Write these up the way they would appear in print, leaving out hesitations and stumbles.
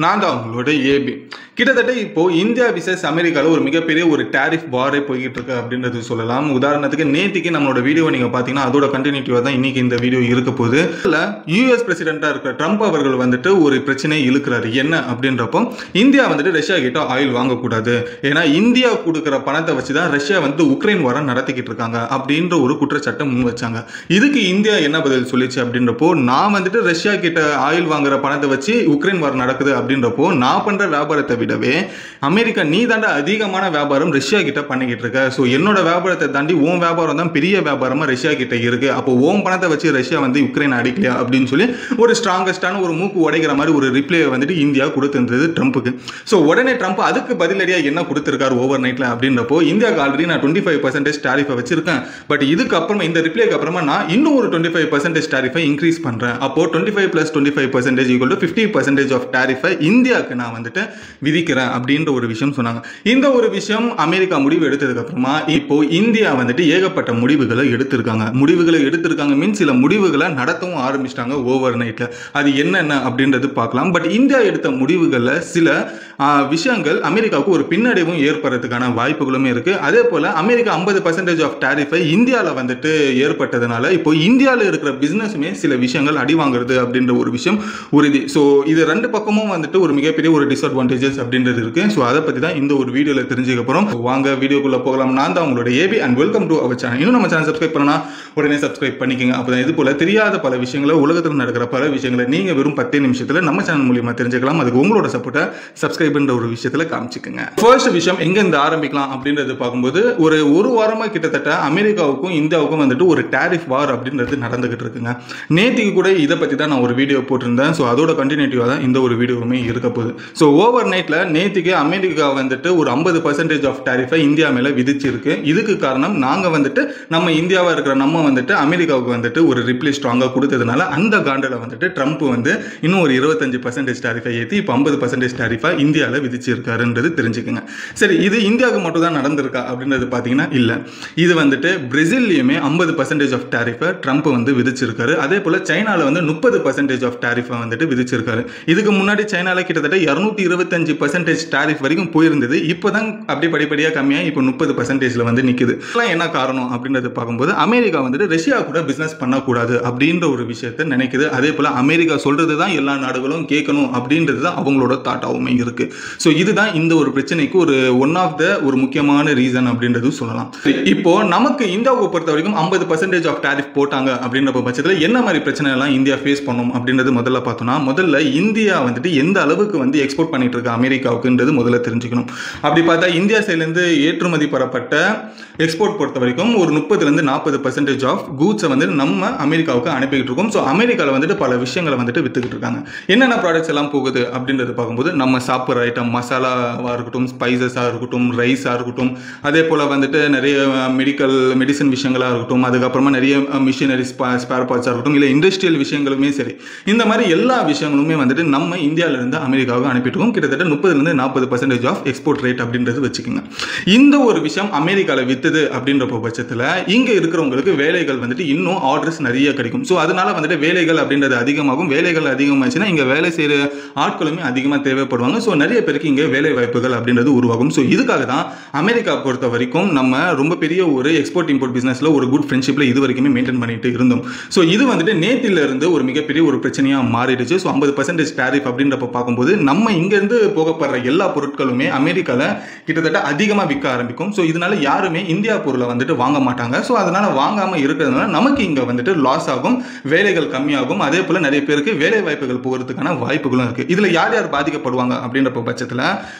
நான் தான் உங்களோட ஏபி. கிட்டத்தட்ட இப்போ இந்தியா விசஸ் அமெரிக்காவில் ஒரு மிகப்பெரிய ஒரு டேரிஃப் வாரே போய்கிட்டு இருக்கு அப்படின்றது சொல்லலாம். உதாரணத்துக்கு நேற்றுக்கு நம்மளோட வீடியோ நீங்கள் பார்த்தீங்கன்னா அதோட கண்டினியூட்டிவாக தான் இன்னைக்கு இந்த வீடியோ இருக்க போகுது. யூஎஸ் பிரசிடென்ட்டாக இருக்கிற ட்ரம்ப் அவர்கள் வந்துட்டு ஒரு பிரச்சனையை இழுக்கிறாரு. என்ன அப்படின்றப்போ இந்தியா வந்துட்டு ரஷ்யா கிட்ட ஆயில் வாங்கக்கூடாது, ஏன்னா இந்தியா கொடுக்குற பணத்தை வச்சு தான் ரஷ்யா வந்து உக்ரைன் வாரம் நடத்திக்கிட்டு இருக்காங்க அப்படின்ற ஒரு குற்றச்சாட்டை முன் வச்சாங்க. இதுக்கு இந்தியா என்ன பதில் சொல்லிச்சு அப்படின்றப்போ, நான் வந்துட்டு ரஷ்யா கிட்ட ஆயில் வாங்குற பணத்தை வச்சு உக்ரைன் வாரம் நடக்குது அப்படின்றப்போ நான் பண்ற வியாபாரத்தை விடவே அமெரிக்கா நீ தாண்ட அதிகமான வியாபாரம் ரஷ்யா கிட்ட பண்ணிக்கிட்டு இருக்க. ஸோ என்னோட வியாபாரத்தை தாண்டி உன் வியாபாரம் தான் பெரிய வியாபாரமா ரஷ்யா கிட்ட இருக்கு. அப்போ உன் பணத்தை வச்சு ரஷ்யா வந்து உக்ரைன் அடிக்கலையா அப்படின்னு சொல்லி ஒரு ஸ்ட்ராங்கஸ்டான ஒரு மூக்கு உடைக்கிற மாதிரி ஒரு ரிப்ளை வந்துட்டு இந்தியா கொடுத்திருந்தது ட்ரம்ப்புக்கு. ஸோ உடனே ட்ரம்ப் அதுக்கு பதிலடியாக என்ன கொடுத்திருக்காரு ஓவர் நைட்ல அப்படின்றப்போ, இந்தியாவுக்கு ஆல்ரெடி நான் 25% டாரிஃபை வச்சிருக்கேன், பட் இதுக்கு அப்புறமா இந்த ரிப்ளைக்கு அப்புறமா நான் இன்னும் ஒரு 25% டாரிஃபை இன்க்ரீஸ் பண்றேன். அப்போ 25 + 25% = 50% ஆஃப் டாரிஃபை இந்தியாவுக்கு நான் வந்துட்டு விதிக்கிறேன் அப்படின்ற ஒரு விஷயம் சொன்னாங்க. இந்த ஒரு விஷயம் அமெரிக்கா முடிவு எடுத்ததுக்கு அப்புறமா இப்போ இந்தியா வந்துட்டு ஏகப்பட்ட முடிவுகளை எடுத்திருக்காங்க மீன் சில முடிவுகளை நடத்தவும் ஆரம்பிச்சிட்டாங்க ஓவர் நைட்ல. அது என்னென்ன அப்படின்றது பார்க்கலாம். பட் இந்தியா எடுத்த முடிவுகளில் சில விஷயங்கள் அமெரிக்காவுக்கு ஒரு பின்னடைவும் ஏற்படுறதுக்கான வாய்ப்புகளுமே இருக்கு. அதே போல அமெரிக்கா 50% ஆஃப் டாரிஃபை இந்தியாவில் வந்துட்டு ஏற்பட்டதுனால இப்போ இந்தியாவில் இருக்கிற பிசினஸுமே சில விஷயங்கள் அடி வாங்குறது அப்படின்ற ஒரு விஷயம் உறுதி. ஸோ இது ரெண்டு பக்கமும் வந்துட்டு ஒரு மிகப்பெரிய ஒரு டிஸ்அட்வான்டேஜஸ் அப்படின்றது இருக்கு. ஸோ அதை பற்றி தான் இந்த ஒரு வீடியோவில் தெரிஞ்சுக்க போகிறோம். வாங்க வீடியோக்குள்ள போகலாம். நான் தான் உங்களோட AB and welcome to our channel. இன்னும் நம்ம சேனல் சப்ஸ்கிரைப் பண்ணனா உடனே சப்ஸ்கிரைப் பண்ணிக்கோங்க. அப்போ இது போல தெரியாத பல விஷயங்களை, உலகத்தில் நடக்கிற பல விஷயங்களை நீங்கள் வெறும் 10 நிமிஷத்தில் நம்ம சேனல் மூலியமாக தெரிஞ்சுக்கலாம். அதுக்கு உங்களோட சப்போர்ட்டை சப்ஸ்கிரைப்ன்ற ஒரு விஷயத்தில் காமிச்சுக்கோங்க. ஃபர்ஸ்ட் விஷயம் எங்கேருந்து ஆரம்பிக்கலாம் அப்படின்றது பார்க்கும்போது, ஒரு வாரமாக கிட்டத்தட்ட அமெரிக்காவுக்கும் இந்தியாவுக்கும் வந்துட்டு ஒரு டேரிஃப் வார் அப்படின்றது நடந்துகிட்டு இருக்குங்க. நேற்றுக்கு கூட இதை பற்றி தான் நான் ஒரு வீடியோ போட்டிருந்தேன். ஸோ அதோட கண்டினியூட்டிவாக தான் இந்த ஒரு வீடியோவுமே இருக்க போகுது. ஸோ ஓவர் நைட்டில் நேற்றுக்கு அமெரிக்கா வந்துட்டு ஒரு 50% ஆஃப் டாரிஃபை இந்தியா மேலே விதிச்சிருக்கு. இதுக்கு காரணம் நாங்கள் வந்துட்டு நம்ம இந்தியாவாக இருக்கிற நம்ம வந்துட்டு அமெரிக்காவுக்கு வந்துட்டு ஒரு ரிப்ளை ஸ்ட்ராங்காக கொடுத்ததுனால அந்த காண்டில் வந்துட்டு ட்ரம்ப் வந்து இன்னும் ஒரு 25% டாரிஃபை ஏற்றி இப்போ 50% டாரிஃபை இந்தியாவில் விதிச்சிருக்காருன்றது தெரிஞ்சுக்கோங்க. சரி, இது இந்தியாவுக்கு மட்டும் தான் நடந்திருக்கா அப்படின்றது பார்த்தீங்கன்னா இல்லை. இது வந்துட்டு பிரேசில்லையுமே 50% ஆஃப் டாரிஃபை ட்ரம்ப் வந்து விதிச்சிருக்காரு. அதே போல் சைனாவில் வந்து 30% ஆஃப் டாரிஃபை வந்துட்டு விதிச்சிருக்காரு. இதுக்கு முன்னாடி சைனாவில் கிட்டத்தட்ட 225% டாரிஃப் வரைக்கும் போயிருந்தது. இப்போ தான் அப்படியே படிப்படியாக கம்மியாக இப்போ 30% வந்து நிற்குது. இதெல்லாம் என்ன காரணம் அப்படின்றது பார்க்கும்போது, அமெரிக்கா வந்துட்டு ரஷ்யா கூட பிஸ்னஸ் பண்ணக்கூடாது அப்படின்ற ஒரு விஷயத்தை நினைக்குது. அதே போல் அமெரிக்கா சொல்றது தான் எல்லா நாடுகளும் கேட்கணும் அப்படின்றது தான் அவங்களோட தாட்டாவுமே இருக்கு. ஸோ இதுதான் இந்த ஒரு பிரச்சனைக்கு ஒன் ஆஃப் த ஒரு முக்கியமான ரீசன் அப்படின்றது சொல்லலாம். இப்போ நமக்கு இந்தியாவை பொறுத்த வரைக்கும் 50% ஆஃப் டாரிஃப் போட்டாங்க அப்படின்ற பட்சத்தில் என்ன மாதிரி பிரச்சனை எல்லாம் இந்தியா ஃபேஸ் பண்ணும் அப்படின்றது முதல்ல பார்த்தோம்னா, முதல்ல இந்தியா வந்துட்டு எந்த அளவுக்கு வந்து எக்ஸ்போர்ட் பண்ணிட்டு இருக்கு அமெரிக்காவுக்குன்றது முதல்ல தெரிஞ்சுக்கணும். அப்படி பார்த்தா இந்தியா சைட்லேருந்து ஏற்றுமதி பெறப்பட்ட எக்ஸ்போர்ட் பொறுத்த வரைக்கும் ஒரு 30-40% ஆஃப் கூட்ஸை வந்து நம்ம அமெரிக்காவுக்கு அனுப்பிக்கிட்டு இருக்கோம். ஸோ அமெரிக்காவில் வந்துட்டு பல விஷயங்களை வந்துட்டு வித்துக்கிட்டு இருக்காங்க. என்னென்ன ப்ராடக்ட்ஸ் எல்லாம் போகுது அப்படின்றது பார்க்கும்போது, நம்ம சாப்பிட்ற ஐட்டம் மசாலாவாக இருக்கட்டும், ஸ்பைசஸாக இருக்கட்டும், ரைஸாக இருக்கட்டும், அதே போல் வந்துட்டு நிறைய மெடிசன் விஷயங்களாக இருக்கட்டும், அதுக்கப்புறமா நிறைய மிஷினரி ஸ்பேர் பார்ட்ஸாக இருக்கட்டும், இல்லை இண்டஸ்ட்ரியல் விஷயங்களுமே சரி, இந்த மாதிரி எல்லா விஷயங்களுமே வந்துட்டு நம்ம இந்தியாவிலிருந்து அமெரிக்காவுக்கு அனுப்பிட்டு இருக்கோம். கிட்டத்தட்ட 30-40% ஆஃப் எக்ஸ்போர்ட் ரேட் அப்படின்றது வச்சுக்கோங்க. இந்த ஒரு விஷயம் அமெரிக்காவில் வித்துது அப்படின்ற பட்சத்தில் இங்கே இருக்கிறவங்களுக்கு வேலைகள் வந்துட்டு இன்னும் ஆர்டர்ஸ் நிறைய கிடைக்கும். ஸோ அதனால வந்துட்டு வேலைகள் அப்படின்றது அதிகமாகும். வேலைகள் அதிகமாச்சுன்னா இங்கே வேலை செய்கிற ஆட்களுமே அதிகமாக தேவைப்படுவாங்க. ஸோ நிறைய பேருக்கு இங்கே வேலை வாய்ப்புகள் அப்படின்றது உருவாகும். ஸோ இதுக்காக தான் அமெரிக்கா பொறுத்த வரைக்கும் நம்ம ரொம்ப பெரிய ஒரு எக்ஸ்போர்ட் இம்போர்ட் பிஸ்னஸில் ஒரு குட் ஃப்ரெண்ட்ஷிப்பில் இது வரைக்குமே மெயின்டைன் பண்ணிட்டு இருந்தோம். ஸோ இது வந்துட்டு நேத்திலிருந்து ஒரு மிகப்பெரிய ஒரு பிரச்சனையாக மாறிடுச்சு. ஸோ 50% டாரிஃப் அப்படின்றப்ப பார்க்கும்போது நம்ம இங்கேருந்து போகப்படுற எல்லா பொருட்களுமே அமெரிக்காவில் கிட்டத்தட்ட அதிகமாக விற்க ஆரம்பிக்கும். ஸோ இதனால யாருமே இந்தியா பொருளை வந்துட்டு வாங்க மாட்டாங்க. ஸோ அதனால வாங்காமல் இருக்கிறதுனால நமக்கு இங்கே வந்துட்டு லாஸ் ஆகும், வேலைகள் கம்மியாகும். அதே போல் நிறைய பேருக்கு வேலை வாய்ப்புகள் போகிறதுக்கான வாய்ப்புகளும் இருக்குது. இதில் யார் யார் பாதிக்கப்படுவாங்க அப்படின்ற பட்சத்தில்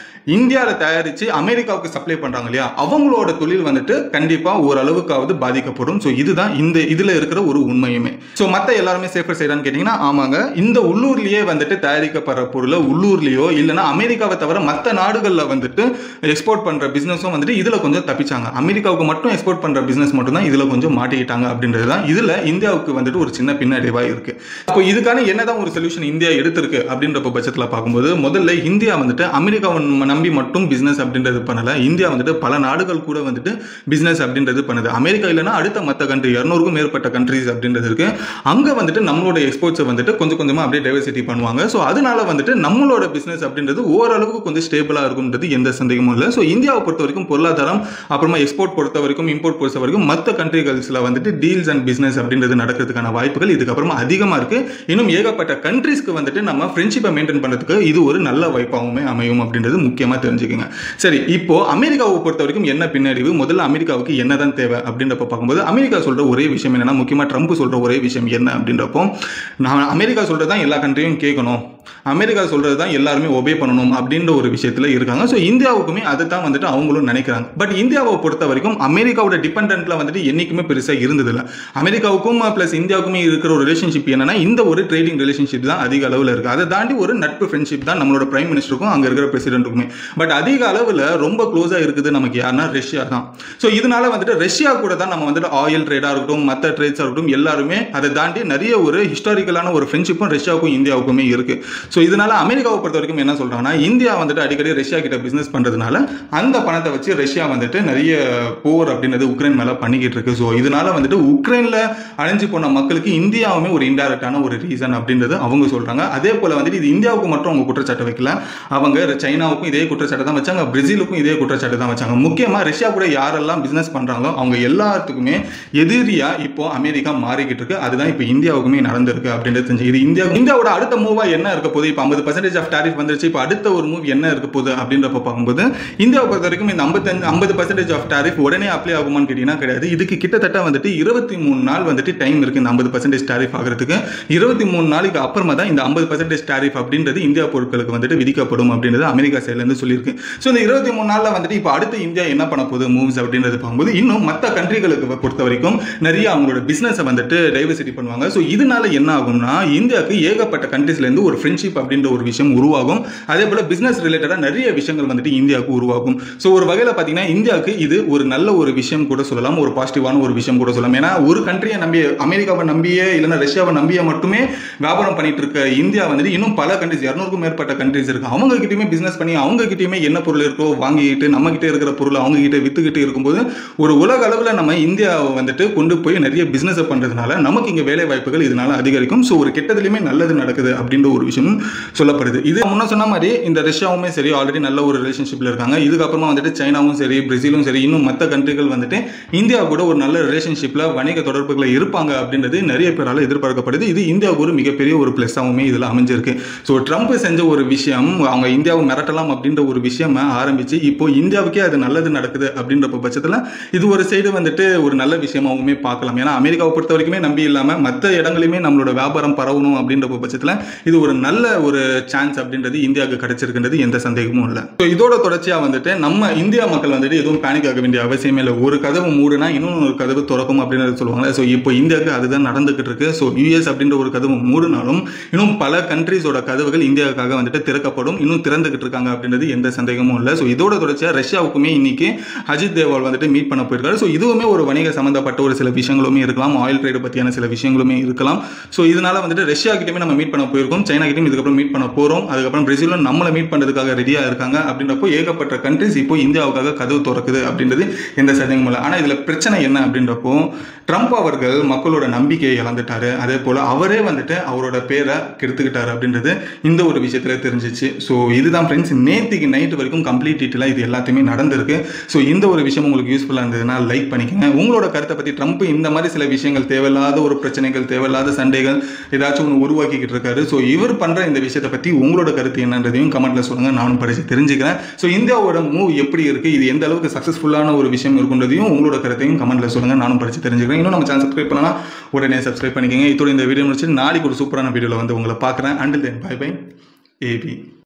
இந்தியாவில் தயாரித்து அமெரிக்காவுக்கு சப்ளை பண்ணுறாங்க இல்லையா, அவங்களோட தொழில் வந்துட்டு கண்டிப்பாக ஓரளவுக்காவது பாதிக்கப்படும். ஸோ இதுதான் இதில் இருக்கிற ஒரு உண்மையுமே. ஸோ மற்ற எல்லாருமே சேஃபர் சைடான்னு கேட்டிங்கன்னா ஆமாங்க, இந்த உள்ளூர்லேயே வந்துட்டு தயாரிக்கப்படுற பொருளை உள்ளூர்லேயோ இல்லைனா அமெரிக்காவை தவிர மற்ற நாடுகளில் வந்துட்டு எக்ஸ்போர்ட் பண்ணுற பிஸ்னஸும் வந்துட்டு இதில் கொஞ்சம் தப்பிச்சாங்க. அமெரிக்காவுக்கு மட்டும் எக்ஸ்போர்ட் பண்ணுற பிஸ்னஸ் மட்டும் தான் இதில் கொஞ்சம் மாட்டிக்கிட்டாங்க அப்படின்றது தான் இதில் இந்தியாவுக்கு வந்துட்டு ஒரு சின்ன பின்னடைவாக இருக்குது. அப்போ இதுக்கான என்னதான் ஒரு சொல்யூஷன் இந்தியா எடுத்திருக்கு அப்படின்ற பட்சத்தில் பார்க்கும்போது, முதல்ல இந்தியா வந்துட்டு அமெரிக்காவின் நம்பி மட்டும் பிசினஸ் அப்படின்றது பண்ணல. இந்தியா வந்துட்டு பல நாடுகள் கூட வந்துட்டு பிசினஸ் அப்படின்றது பண்ணுது. அமெரிக்கா இல்லைன்னா அடுத்த மற்ற கண்ட்ரி 200க்கும் மேற்பட்ட கண்ட்ரிஸ் அப்படின்றது இருக்கு. அங்க வந்துட்டு நம்மளோட எக்ஸ்போர்ட்ஸை வந்துட்டு கொஞ்சம் கொஞ்சமா அப்படியே டைவர்சிட்டி பண்ணுவாங்க. ஸோ அதனால வந்துட்டு நம்மளோட பிசினஸ் அப்படின்றது ஓரளவுக்கு கொஞ்சம் ஸ்டேபிளா இருக்கும்ன்றது எந்த சந்தேகமும் இல்லை. ஸோ இந்தியாவை பொறுத்த வரைக்கும் பொருளாதாரம், அப்புறமா எக்ஸ்போர்ட் பொறுத்த வரைக்கும், இம்போர்ட் பொறுத்த வரைக்கும் மற்ற கண்ட்ரிகள்ஸ்ல வந்துட்டு டீல்ஸ் அண்ட் பிசினஸ் அப்படின்றது நடக்கிறதுக்கான வாய்ப்புகள் இதுக்கப்புறமா அதிகமா இருக்கு. இன்னும் ஏகப்பட்ட கண்ட்ரிஸ்க்கு வந்துட்டு நம்ம ஃப்ரெண்ட்ஷிப்பை மெயின்டைன் பண்றதுக்கு இது ஒரு நல்ல வாய்ப்பாகவுமே அமையும் அப்படின்றது முக்கியமா தெரிஞ்சுக்கங்க. சரி, இப்போ அமெரிக்காவை பொறுத்த வரைக்கும் என்ன பின்னடைவு, முதல்ல அமெரிக்காவுக்கு என்னதான் தேவை அப்படின்றப்ப பார்க்கும்போது அமெரிக்கா சொல்ற ஒரே விஷயம் என்னன்னா, முக்கியமா ட்ரம்ப் சொல்ற ஒரே விஷயம் என்ன அப்படின்றப்போ, நான் அமெரிக்கா சொல்றதான் எல்லா கண்ட்ரியும் கேட்கணும், அமெரிக்கா சொல்றது தான் எல்லாருமே ஒபே பண்ணணும் அப்படின்ற ஒரு விஷயத்துல இருக்காங்க. ஸோ இந்தியாவுக்குமே அதை தான் வந்துட்டு அவங்களும் நினைக்கிறாங்க. பட் இந்தியாவை பொறுத்த வரைக்கும் அமெரிக்காவோட டிபெண்டன்ட்ல வந்துட்டு என்னைக்குமே பெருசா இருந்ததில்லை. அமெரிக்காவுக்கும் பிளஸ் இந்தியாவுக்குமே இருக்கிற ஒரு ரிலேஷன்ஷிப் என்னன்னா, இந்த ஒரு ட்ரேடிங் ரிலேஷன்ஷிப் தான் அதிக அளவில் இருக்கு. அதை தாண்டி ஒரு நட்பு ஃப்ரெண்ட்ஷிப் தான் நம்மளோட பிரைம் மினிஸ்டருக்கும் அங்க இருக்கிற பிரசிடென்ட்டுக்குமே. பட் அதிக அளவில் ரொம்ப க்ளோஸா இருக்குது நமக்கு யாருன்னா ரஷ்யா தான். ஸோ இதனால வந்துட்டு ரஷ்யா கூட தான் நம்ம வந்துட்டு ஆயில் ட்ரேடா இருக்கட்டும், மற்ற ட்ரேட்ஸா இருக்கட்டும், எல்லாருமே அதை தாண்டி நிறைய ஒரு ஹிஸ்டாரிக்கலான ஒரு ஃப்ரெண்ட்ஷிப்பும் ரஷ்யாவுக்கும் இந்தியாவுக்குமே இருக்கு. ஸோ இதனால அமெரிக்காவை பொறுத்த வரைக்கும் என்ன சொல்றாங்கன்னா, இந்தியா வந்துட்டு அடிக்கடி ரஷ்யா கிட்ட பிசினஸ் பண்றதுனால அந்த பணத்தை வச்சு ரஷ்யா வந்துட்டு நிறைய போர் அப்படின்றது உக்ரைன் மேல பண்ணிக்கிட்டு இருக்கு. ஸோ இதனால வந்துட்டு உக்ரைன்ல அழிஞ்சு போன மக்களுக்கு இந்தியாவுமே ஒரு இன்டைரக்டான ஒரு ரீசன் அப்படின்றது அவங்க சொல்றாங்க. அதே போல வந்துட்டு இது இந்தியாவுக்கு மட்டும் அவங்க குற்றச்சாட்டு வைக்கல, அவங்க சைனாவுக்கும் இதே குற்றச்சாட்டு தான் வச்சாங்க, பிரேசிலுக்கும் இதே குற்றச்சாட்டு தான் வச்சாங்க. முக்கியமா ரஷ்யா கூட யாரெல்லாம் பிசினஸ் பண்றாங்களோ அவங்க எல்லாத்துக்குமே எதிரியா இப்போ அமெரிக்கா மாறிக்கிட்டு இருக்கு. அதுதான் இப்போ இந்தியாவுக்குமே நடந்திருக்கு அப்படின்றது தெரிஞ்சு. இது இந்தியாவோட அடுத்த மூவா என்ன இருக்க போகுது, இப்போ 50% ஆஃப் டாரிஃப் வந்துருச்சு, இப்போ அடுத்த ஒரு மூவ் என்ன இருக்க போகுது அப்படின்றப்ப பார்க்கும்போது இந்தியாவை பொறுத்த வரைக்கும் இந்த 50% ஆஃப் டாரிஃப் உடனே அப்ளை ஆகுமான்னு கேட்டீங்கன்னா கிடையாது. இதுக்கு கிட்டத்தட்ட வந்துட்டு 23 நாள் வந்துட்டு டைம் இருக்கு இந்த 50% டாரிஃப் ஆகிறதுக்கு. 23 நாளைக்கு அப்புறமா தான் இந்த 50% டாரிஃப் அப்படின்றது இந்தியா பொருட்களுக்கு வந்துட்டு விதிக்கப்படும் அப்படின்றது அமெரிக்கா சைட்ல இருந்து சொல்லியிருக்கு. ஸோ இந்த 23 நாள்ல வந்துட்டு இப்போ அடுத்து இந்தியா என்ன பண்ண போகுது மூவ்ஸ் அப்படின்றது பார்க்கும்போது இன்னும் மற்ற கண்ட்ரிகளுக்கு பொறுத்த வரைக்கும் நிறைய அவங்களோட பிசினஸை வந்துட்டு டைவர்சிட்டி பண்ணுவாங்க. ஸோ இதனால என்ன ஆகும்னா, இந்தியாவுக்கு ஏகப்பட்ட கண்ட்ரிஸ்ல இருந்து ஒரு ஃப்ரெண்ட்ஷிப் அப்படின்ற ஒரு விஷயம் உருவாகும். அதே போல பிசினஸ் ரிலேட்டடா நிறைய விஷயங்கள் வந்துட்டு இந்தியாவுக்கு உருவாகும். ஸோ ஒரு வகையில் பார்த்தீங்கன்னா இந்தியாவுக்கு இது ஒரு நல்ல ஒரு விஷயம் கூட சொல்லலாம், ஒரு பாசிட்டிவான ஒரு விஷயம் கூட சொல்லலாம். ஏன்னா ஒரு கண்ட்ரியை நம்பி, அமெரிக்காவை நம்பியே இல்லைன்னா ரஷ்யாவை நம்பியே மட்டுமே வியாபாரம் பண்ணிட்டு இருக்க இந்தியா வந்துட்டு இன்னும் பல கண்ட்ரிஸ் 200க்கும் மேற்பட்ட கண்ட்ரிஸ் இருக்கு. அவங்க கிட்டயுமே பிசினஸ் பண்ணி அவங்க கிட்டயுமே என்ன பொருள் இருக்கோ வாங்கிட்டு நம்ம கிட்ட இருக்கிற பொருளை அவங்க கிட்ட வித்துக்கிட்டு இருக்கும்போது ஒரு உலக அளவில் நம்ம இந்தியாவை வந்துட்டு கொண்டு போய் நிறைய பிசினஸ் பண்றதுனால நமக்கு இங்க வேலை வாய்ப்புகள் இதனால அதிகரிக்கும். ஸோ ஒரு கெட்டதுலையுமே நல்லது நடக்குது அப்படின்ற ஒரு விஷயம் சொல்லப்படுது. இது முன்ன சொன்ன மாதிரி இந்த ரஷ்யாவுமே சரி ஆல்ரெடி நல்ல ஒரு ரிலேஷன்ஷிப்ல இருக்காங்க. இதுக்கப்புறமா வந்துட்டு சைனாவும் சரி, பிரேசிலும் சரி, இன்னும் மற்ற கண்ட்ரிகள் வந்துட்டு இந்தியா கூட ஒரு நல்ல ரிலேஷன்ஷிப்ல வணிக தொடர்புகளை இருப்பாங்க அப்படின்றது நிறைய பேரால எதிர்பார்க்கப்படுது. இது இந்தியாவுக்கு ஒரு மிகப்பெரிய ஒரு பிளஸ்ஸாவுமே இதுல அமைஞ்சிருக்கு. ஸோ ட்ரம்ப் செஞ்ச ஒரு விஷயம், அவங்க இந்தியாவை மிரட்டலாம் அப்படின்ற ஒரு விஷயம் ஆரம்பிச்சு இப்போ இந்தியாவுக்கே அது நல்லது நடக்குது அப்படின்ற பட்சத்தில் இது ஒரு சைடு வந்துட்டு ஒரு நல்ல விஷயமாகவுமே பார்க்கலாம். ஏன்னா அமெரிக்காவை பொறுத்த வரைக்குமே நம்பி இல்லாம மற்ற இடங்களையுமே நம்மளோட வியாபாரம் பரவணும் அப்படின்ற பட்சத்தில் இது ஒரு நல்ல ஒரு சான்ஸ் அப்படின்றது இந்தியாவுக்கு கிடைச்சிருக்கின்றது எந்த சந்தேகமும் இல்லை. ஸோ இதோட தொடர்ச்சியா வந்துட்டு நம்ம இந்தியா மக்கள் வந்துட்டு எதுவும் பேனிக் ஆக வேண்டிய அவசியமே இல்லை. ஒரு கதவு மூடுனா இன்னொன்று ஒரு கதவு திறக்கும் அப்படின்றது சொல்லுவாங்க. ஸோ இப்போ இந்தியாவுக்கு அதுதான் நடந்துகிட்டு இருக்கு. ஸோ யூஎஸ் அப்படின்ற ஒரு கதவு மூடினாலும் இன்னும் பல கண்ட்ரிஸோட கதவுகள் இந்தியாவுக்காக வந்துட்டு திறக்கப்படும், இன்னும் திறந்துகிட்டு இருக்காங்க அப்படின்றது எந்த சந்தேகமும் இல்லை. ஸோ இதோட தொடர்ச்சியா ரஷ்யாவுக்குமே இன்னைக்கு அஜித் தேவால் வந்துட்டு மீட் பண்ண போயிருக்காரு. ஸோ இதுவுமே ஒரு வணிக சம்பந்தப்பட்ட ஒரு சில விஷயங்களுமே இருக்கலாம், ஆயில் ட்ரேட் பற்றியான சில விஷயங்களுமே இருக்கலாம். ஸோ இதனால வந்துட்டு ரஷ்யா கிட்டயுமே நம்ம மீட் பண்ண போயிருக்கோம், சைனா கிட்டயும் இதுக்கப்புறம் மீட் பண்ண போறோம், அதுக்கப்புறம் பிரேசிலும் நம்மளை மீட் பண்ணுறதுக்காக ரெடியாக இருக்காங்க. அப்படின்றப்போ ஏகப்பட்ட கண்ட்ரிஸ் இப்போ இந்தியாவுக்காக கதவு திறக்குது அப்படின்றது எந்த சந்தேகமும் இல்லை. ஆனால் இதில் பிரச்சனை என்ன அப்படின்றப்போ, ட்ரம்ப் அவர்கள் மக்களோட நம்பிக்கையை இழந்துட்டாரு, அதே போல் அவரே வந்துட்டு அவரோட பேரை கெடுத்துக்கிட்டாரு அப்படின்றது இந்த ஒரு விஷயத்தில் தெரிஞ்சிச்சு. ஸோ இதுதான் ஃப்ரெண்ட்ஸ், நேற்றுக்கு நைட்டு வரைக்கும் கம்ப்ளீட் டீட்டெயிலாக இது எல்லாத்தையுமே நடந்திருக்கு. ஸோ இந்த ஒரு விஷயம் உங்களுக்கு யூஸ்ஃபுல்லாக இருந்ததுன்னா லைக் பண்ணிக்கங்க. உங்களோட கருத்தை பற்றி, ட்ரம்ப் இந்த மாதிரி சில விஷயங்கள் தேவையில்லாத ஒரு பிரச்சனைகள், தேவையில்லாத சண்டைகள் ஏதாச்சும் ஒன்று உருவாக்கிக்கிட்டு இருக்காரு. ஸோ இவர் பண்ணுற இந்த விஷயத்தை பற்றி உங்களோட கருத்து என்னன்றதையும் கமெண்ட்ல சொல்லுங்கள், நானும் படித்து தெரிஞ்சுக்கிறேன். ஸோ இந்தியாவோட மூவ் எப்படி இருக்குது, இது எந்த அளவுக்கு சக்ஸஸ்ஃபுல்லான ஒரு விஷயம் இருக்குன்றதையும் உங்களோட கருத்தையும் கமெண்ட்ல சொல்லுங்கள், நானும் படித்து தெரிஞ்சுக்கிறேன். இன்னும் நம்ம சேனல் சப்ஸ்கிரைப் பண்ணலாம், உடனே சப்ஸ்கிரைப் பண்ணிக்கங்க. இதோட இந்த வீடியோ முடிச்சு நாளைக்கு ஒரு சூப்பரான வீடியோவில் வந்து உங்களை பார்க்குறேன். Until then bye bye AB.